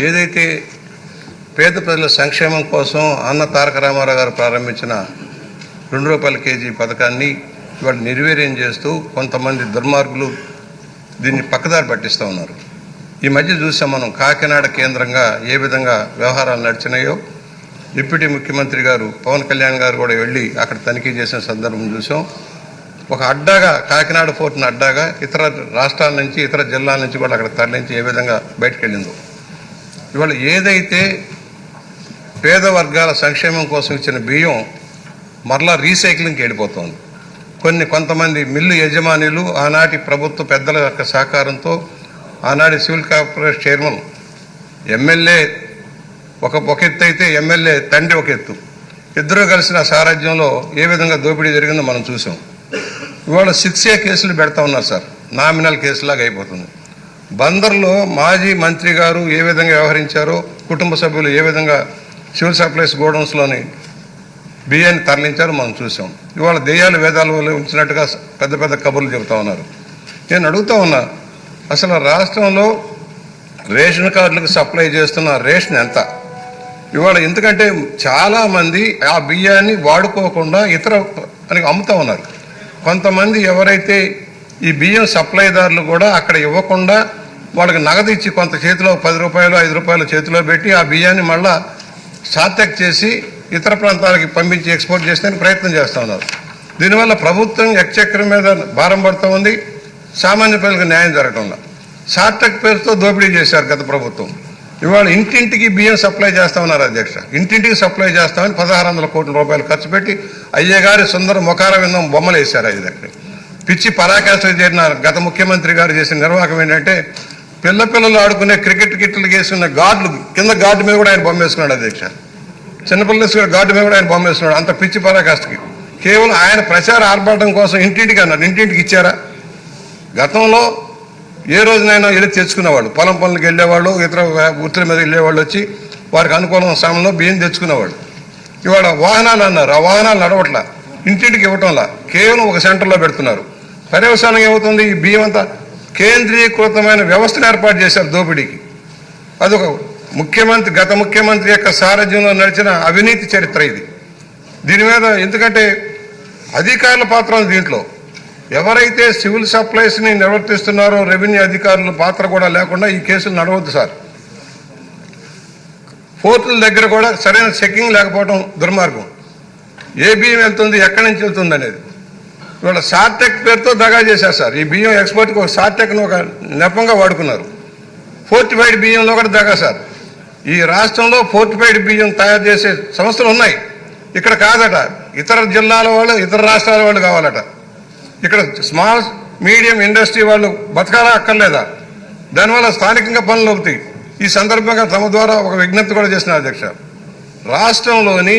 ఏదైతే పేద ప్రజల సంక్షేమం కోసం అన్న తారక రామారావు గారు ప్రారంభించిన ₹2 కేజీ పథకాన్ని ఇవాళ నిర్వీర్యం చేస్తూ కొంతమంది దుర్మార్గులు దీన్ని పక్కదారి పట్టిస్తూ ఉన్నారు. ఈ మధ్య చూసాం మనం కాకినాడ కేంద్రంగా ఏ విధంగా వ్యవహారాలు నడిచినాయో. డిప్యూటీ ముఖ్యమంత్రి గారు పవన్ కళ్యాణ్ గారు కూడా వెళ్ళి అక్కడ తనిఖీ చేసిన సందర్భం చూసాం. ఒక అడ్డాగా కాకినాడ ఫోర్ట్ని అడ్డాగా ఇతర రాష్ట్రాల నుంచి ఇతర జిల్లాల నుంచి కూడా అక్కడ తరలించి ఏ విధంగా బయటకు వెళ్ళిందో. ఇవాళ ఏదైతే పేద వర్గాల సంక్షేమం కోసం ఇచ్చిన బియ్యం మరలా రీసైక్లింగ్కి వెళ్ళిపోతుంది. కొంతమంది మిల్లు యజమానులు ఆనాటి ప్రభుత్వ పెద్దల యొక్క సహకారంతో ఆనాటి సివిల్ కార్పొరేషన్ చైర్మన్ ఎమ్మెల్యే ఒక ఎత్తు అయితే ఎమ్మెల్యే తండ్రి ఒక ఎత్తు, ఇద్దరు కలిసిన సారథ్యంలో ఏ విధంగా దోపిడీ జరిగిందో మనం చూసాం. ఇవాళ 6A కేసులు పెడతా ఉన్నారు సార్, నామినల్ కేసులాగా అయిపోతుంది. బందర్లో మాజీ మంత్రి గారు ఏ విధంగా వ్యవహరించారో, కుటుంబ సభ్యులు ఏ విధంగా సివిల్ సప్లైస్ గోడౌన్స్లోని బియ్యాన్ని తరలించారో మనం చూసాం. ఇవాళ దెయ్యాలు వేదాలు ఉంచినట్టుగా పెద్ద పెద్ద కబుర్లు చెబుతా ఉన్నారు. నేను అడుగుతా ఉన్నా, అసలు రాష్ట్రంలో రేషన్ కార్డులకు సప్లై చేస్తున్న రేషన్ ఎంత? ఇవాళ ఎందుకంటే చాలామంది ఆ బియ్యాన్ని వాడుకోకుండా ఇతర అని అమ్ముతూ ఉన్నారు. కొంతమంది ఎవరైతే ఈ బియ్యం సప్లైదారులు కూడా అక్కడ ఇవ్వకుండా వాళ్ళకి నగదు ఇచ్చి కొంత చేతిలో ₹10 ₹5 చేతిలో పెట్టి ఆ బియ్యాన్ని మళ్ళా సాత్యక్ చేసి ఇతర ప్రాంతాలకి పంపించి ఎక్స్పోర్ట్ చేసేందుకు ప్రయత్నం చేస్తూ ఉన్నారు. దీనివల్ల ప్రభుత్వం ఎక్చక్ర మీద భారం పడుతూ ఉంది, సామాన్య ప్రజలకు న్యాయం జరగడంలో. సాత్యక్ పేరుతో దోపిడీ చేశారు గత ప్రభుత్వం. ఇవాళ ఇంటింటికి బియ్యం సప్లై చేస్తా ఉన్నారు అధ్యక్ష. ఇంటింటికి సప్లై చేస్తామని ₹1600 కోట్ల ఖర్చు పెట్టి అయ్యగారి సుందర ముఖార విందం బొమ్మలు వేశారు. అది దగ్గర పిచ్చి పరాకాష్ఠకు చేరిన గత ముఖ్యమంత్రి గారు చేసిన నిర్వాహకం ఏంటంటే పిల్లలు ఆడుకునే క్రికెట్ కిట్లు వేసుకున్న గార్డులు కింద గార్డు మీద కూడా ఆయన బొమ్మ వేసుకున్నాడు అధ్యక్ష. చిన్నపిల్లలు గార్డు మీద కూడా ఆయన బొమ్మ వేసుకున్నాడు. అంత పిచ్చి పరాకాష్ఠకి కేవలం ఆయన ప్రచార ఆర్భాటం కోసం ఇంటింటికి అన్నారు. ఇంటింటికి ఇచ్చారా? గతంలో ఏ రోజునైనా వెళ్ళి తెచ్చుకునేవాళ్ళు, పొలం పనులకు వెళ్ళేవాళ్ళు, ఇతర వృత్తుల మీద వెళ్ళేవాళ్ళు వచ్చి వారికి అనుకూలమైన సమయంలో బియ్యం తెచ్చుకునేవాళ్ళు. ఇవాళ వాహనాలు అన్నారు, ఆ వాహనాలు నడవట్లా, ఇంటింటికి ఇవ్వటంలా, కేవలం ఒక సెంటర్లో పెడుతున్నారు. పర్యవసానం ఏమవుతుంది? ఈ బియ్యం అంతా కేంద్రీకృతమైన వ్యవస్థను ఏర్పాటు చేశారు దోపిడీకి. అదొక గత ముఖ్యమంత్రి యొక్క సారథ్యంలో నడిచిన అవినీతి చరిత్ర ఇది. దీని మీద ఎందుకంటే అధికారుల పాత్ర ఉంది దీంట్లో. ఎవరైతే సివిల్ సప్లైస్ని నిర్వర్తిస్తున్నారో రెవెన్యూ అధికారుల పాత్ర కూడా లేకుండా ఈ కేసులు నడవద్దు సార్. పోర్టుల దగ్గర కూడా సరైన చెక్కింగ్ లేకపోవడం దుర్మార్గం. ఏ బియ్యం వెళ్తుంది, ఎక్కడి నుంచి వెళ్తుంది అనేది. ఇవాళ సార్టెక్ పేరుతో దగా చేశారు సార్. ఈ బియ్యం ఎక్స్పోర్ట్కి ఒక సార్టెక్ను ఒక నెపంగా వాడుకున్నారు. ఫోర్టిఫైడ్ బియ్యంలో కూడా దగా సార్. ఈ రాష్ట్రంలో ఫోర్టిఫైడ్ బియ్యం తయారు చేసే సంస్థలు ఉన్నాయి, ఇక్కడ కాదట. ఇతర జిల్లాల వాళ్ళు, ఇతర రాష్ట్రాల వాళ్ళు కావాలట. ఇక్కడ స్మాల్ మీడియం ఇండస్ట్రీ వాళ్ళు బతకాలా అక్కర్లేదా? దానివల్ల స్థానికంగా పనులు అవుతాయి. ఈ సందర్భంగా తమ ద్వారా ఒక విజ్ఞప్తి కూడా చేసిన అధ్యక్ష, రాష్ట్రంలోని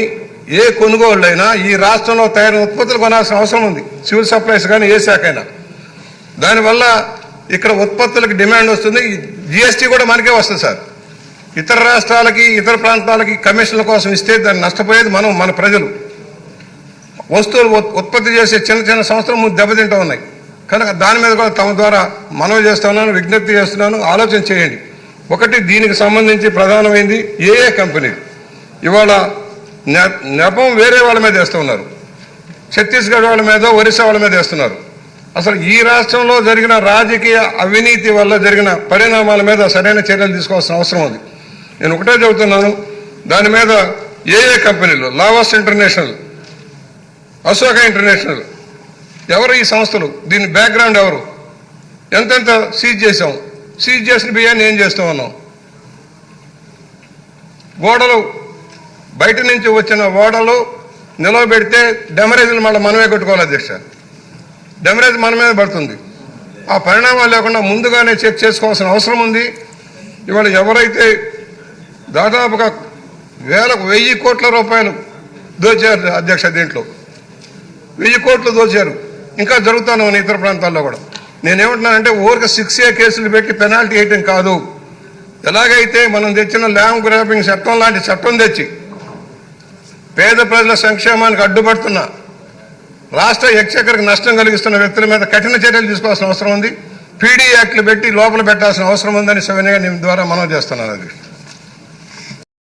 ఏ కొనుగోళ్ళైనా ఈ రాష్ట్రంలో తయారైన ఉత్పత్తులు కొనాల్సిన అవసరం ఉంది, సివిల్ సప్లైస్ కానీ ఏ శాఖ అయినా. దానివల్ల ఇక్కడ ఉత్పత్తులకు డిమాండ్ వస్తుంది. జిఎస్టీ కూడా మనకే వస్తుంది సార్. ఇతర రాష్ట్రాలకి ఇతర ప్రాంతాలకి కమిషన్ల కోసం ఇస్తే దాన్ని నష్టపోయేది మన ప్రజలు. వస్తువులు ఉత్పత్తి చేసే చిన్న సంస్థలు దెబ్బతింటూ ఉన్నాయి. కనుక దాని మీద కూడా తమ ద్వారా మనవి చేస్తున్నాను, విజ్ఞప్తి చేస్తున్నాను, ఆలోచన చేయండి. ఒకటి, దీనికి సంబంధించి ప్రధానమైంది ఏ కంపెనీలు ఇవాళ నెపం వేరే వాళ్ళ మీద వేస్తూ ఉన్నారు. ఛత్తీస్గఢ్ వాళ్ళ మీద, ఒరిస్సా వాళ్ళ మీద వేస్తున్నారు. అసలు ఈ రాష్ట్రంలో జరిగిన రాజకీయ అవినీతి వల్ల జరిగిన పరిణామాల మీద సరైన చర్యలు తీసుకోవాల్సిన అవసరం ఉంది. నేను ఒకటే చెబుతున్నాను, దాని మీద ఏ కంపెనీలు, లావస్ ఇంటర్నేషనల్, అశోక ఇంటర్నేషనల్, ఎవరు ఈ సంస్థలు, దీని బ్యాక్గ్రౌండ్ ఎవరు, ఎంతెంత సీజ్ చేసాం, సీజ్ చేసిన బియ్యాన్ని ఏం చేస్తూ ఉన్నాం. ఓడలు బయట నుంచి వచ్చిన ఓడలు నిలవబెడితే డెమరేజ్లు మళ్ళీ మనమే కొట్టుకోవాలి అధ్యక్ష. డెమరేజ్ మన మీద పడుతుంది. ఆ పరిణామాలు లేకుండా ముందుగానే చెక్ చేసుకోవాల్సిన అవసరం ఉంది. ఇవాళ ఎవరైతే దాదాపుగా 1000 కోట్ల రూపాయలు దోచారు అధ్యక్ష, దీంట్లో 1000 కోట్లు దోచారు. ఇంకా జరుగుతాను ఇతర ప్రాంతాల్లో కూడా. నేనేమంటున్నానంటే ఊరికి 6A కేసులు పెట్టి పెనాల్టీ వేయటం కాదు. ఎలాగైతే మనం తెచ్చిన ల్యాండ్ గ్రాబింగ్ చట్టం లాంటి చట్టం తెచ్చి పేద ప్రజల సంక్షేమానికి అడ్డుపడుతున్న, రాష్ట్ర ఎక్స్‌చక్కర్కి నష్టం కలిగిస్తున్న వ్యక్తుల మీద కఠిన చర్యలు తీసుకోవాల్సిన అవసరం ఉంది. పీడీ యాక్ట్లు పెట్టి లోపల పెట్టాల్సిన అవసరం ఉందని సవినయంగా ద్వారా మనం చేస్తున్నాను. అది